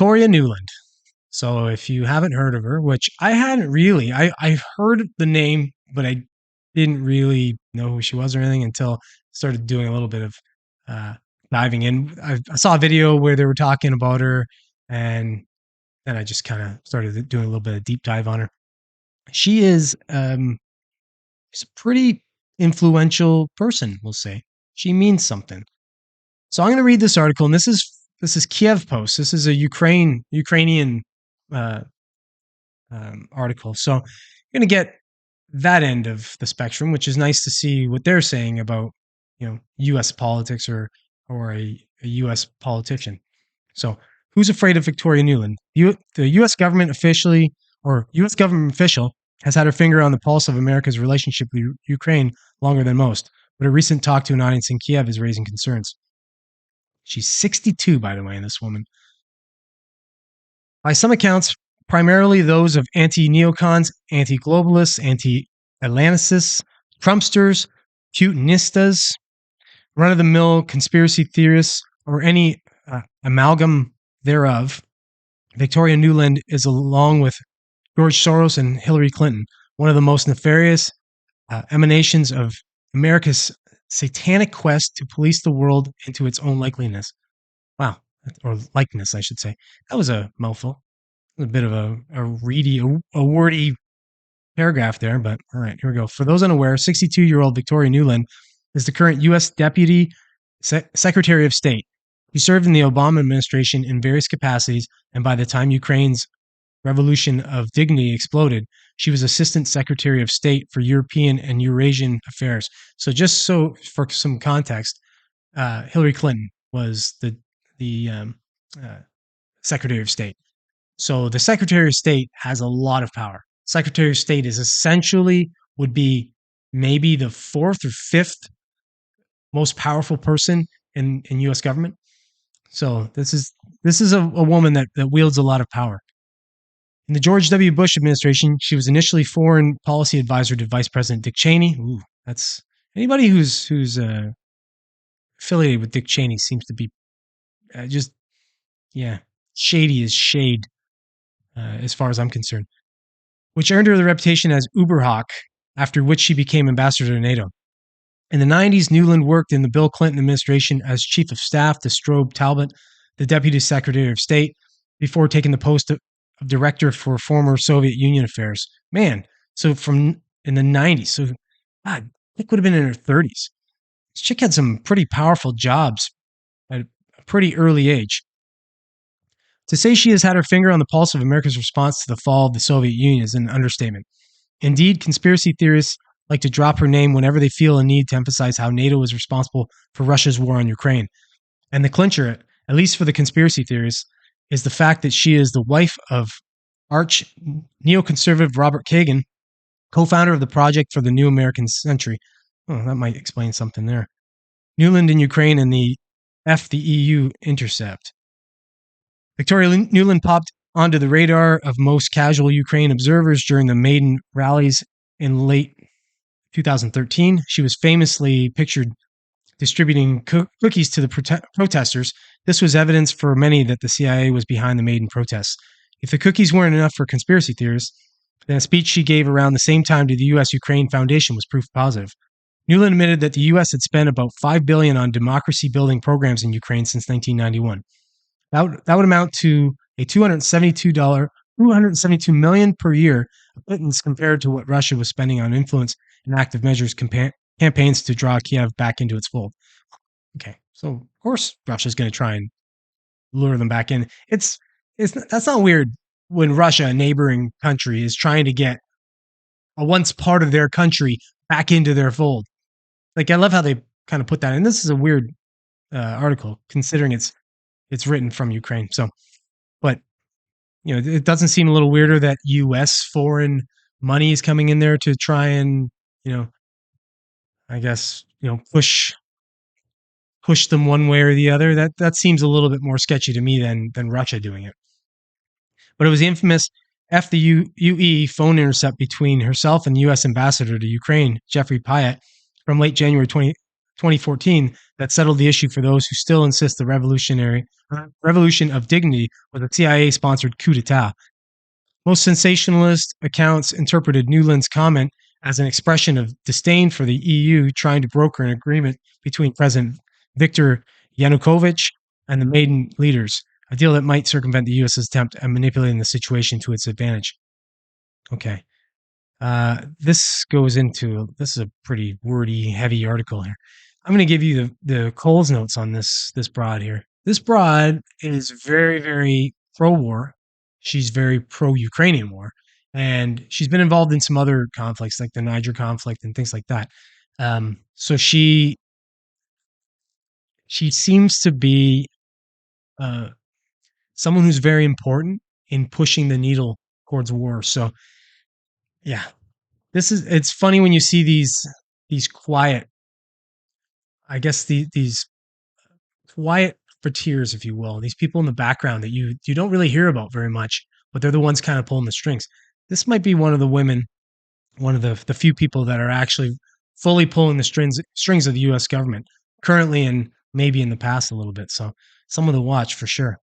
Victoria Nuland. So if you haven't heard of her, which I hadn't really, I heard the name, but I didn't really know who she was or anything until I started doing a little bit of uh, diving in. I saw a video where they were talking about her, and then I just kind of started doing a little bit of deep dive on her. She is she's a pretty influential person, we'll say. She means something. So I'm going to read this article, and this is Kiev Post. This is a Ukrainian uh, article. So you're going to get that end of the spectrum, which is nice to see what they're saying about U.S. politics or a U.S. politician. So who's afraid of Victoria Nuland? The U.S. government officially or U.S. government official has had her finger on the pulse of America's relationship with Ukraine longer than most, but a recent talk to an audience in Kiev is raising concerns. She's 62, by the way, this woman. By some accounts, primarily those of anti-neocons, anti-globalists, anti-Atlanticists, Trumpsters, Putinistas, run-of-the-mill conspiracy theorists, or any amalgam thereof, Victoria Nuland is, along with George Soros and Hillary Clinton, one of the most nefarious emanations of America's satanic quest to police the world into its own likeliness. Wow. Or likeness, I should say. That was a mouthful. A bit of a wordy paragraph there, but all right, here we go. For those unaware, 62-year-old Victoria Nuland is the current U.S. Deputy Secretary of State. She served in the Obama administration in various capacities, and by the time Ukraine's Revolution of Dignity exploded, she was Assistant Secretary of State for European and Eurasian Affairs. So just so for some context, Hillary Clinton was the Secretary of State. So the Secretary of State has a lot of power. Secretary of State is essentially would be maybe the fourth or fifth most powerful person in U.S. government. So this is a woman that wields a lot of power. In the George W. Bush administration, she was initially foreign policy advisor to Vice President Dick Cheney. Ooh, that's anybody who's affiliated with Dick Cheney seems to be shady as shade, as far as I'm concerned. Which earned her the reputation as Uberhawk, after which she became ambassador to NATO. In the 90s, Nuland worked in the Bill Clinton administration as chief of staff to Strobe Talbot, the deputy secretary of state, before taking the post of director for former Soviet Union affairs. Man, so from in the 90s, so God, I think would have been in her 30s. This chick had some pretty powerful jobs at a pretty early age. To say she has had her finger on the pulse of America's response to the fall of the Soviet Union is an understatement. Indeed, conspiracy theorists like to drop her name whenever they feel a need to emphasize how NATO is responsible for Russia's war on Ukraine. And the clincher, at least for the conspiracy theorists, is the fact that she is the wife of arch neoconservative Robert Kagan, co-founder of the Project for the New American Century. Oh, that might explain something there. Nuland in Ukraine and the EU intercept. Victoria Nuland popped onto the radar of most casual Ukraine observers during the Maidan rallies in late 2013. She was famously pictured distributing cookies to the protesters. This was evidence for many that the CIA was behind the Maidan protests. If the cookies weren't enough for conspiracy theorists, then a speech she gave around the same time to the U.S.-Ukraine Foundation was proof positive. Nuland admitted that the U.S. had spent about $5 billion on democracy-building programs in Ukraine since 1991. That would amount to a $272 million per year of pittance compared to what Russia was spending on influence and active measures campaigns to draw Kiev back into its fold. Okay, so of course Russia's going to try and lure them back in. That's not weird when Russia, a neighboring country, is trying to get a once part of their country back into their fold. Like, I love how they kind of put that in. This is a weird article considering it's written from Ukraine. So, but it doesn't seem a little weirder that U.S. foreign money is coming in there to try and I guess push them one way or the other. That seems a little bit more sketchy to me than Russia doing it. But it was the infamous F the UE phone intercept between herself and the U.S. ambassador to Ukraine, Jeffrey Pyatt, from late January 2020 2014 that settled the issue for those who still insist the revolution of dignity was a CIA-sponsored coup d'état. Most sensationalist accounts interpreted Nuland's comment as an expression of disdain for the EU trying to broker an agreement between President Viktor Yanukovych and the Maidan leaders, a deal that might circumvent the US's attempt at manipulating the situation to its advantage. Okay. This is a pretty wordy, heavy article here. I'm going to give you the Coles notes on this broad here. This broad is very, very pro-war. She's very pro-Ukrainian war, and she's been involved in some other conflicts like the Niger conflict and things like that. So she seems to be someone who's very important in pushing the needle towards war. So yeah, it's funny when you see these quiet, I guess these quiet tears, if you will, these people in the background that you don't really hear about very much, but they're the ones kind of pulling the strings. This might be one of the women, one of the few people that are actually fully pulling the strings of the U.S. government currently, and maybe in the past a little bit. So someone to watch for sure.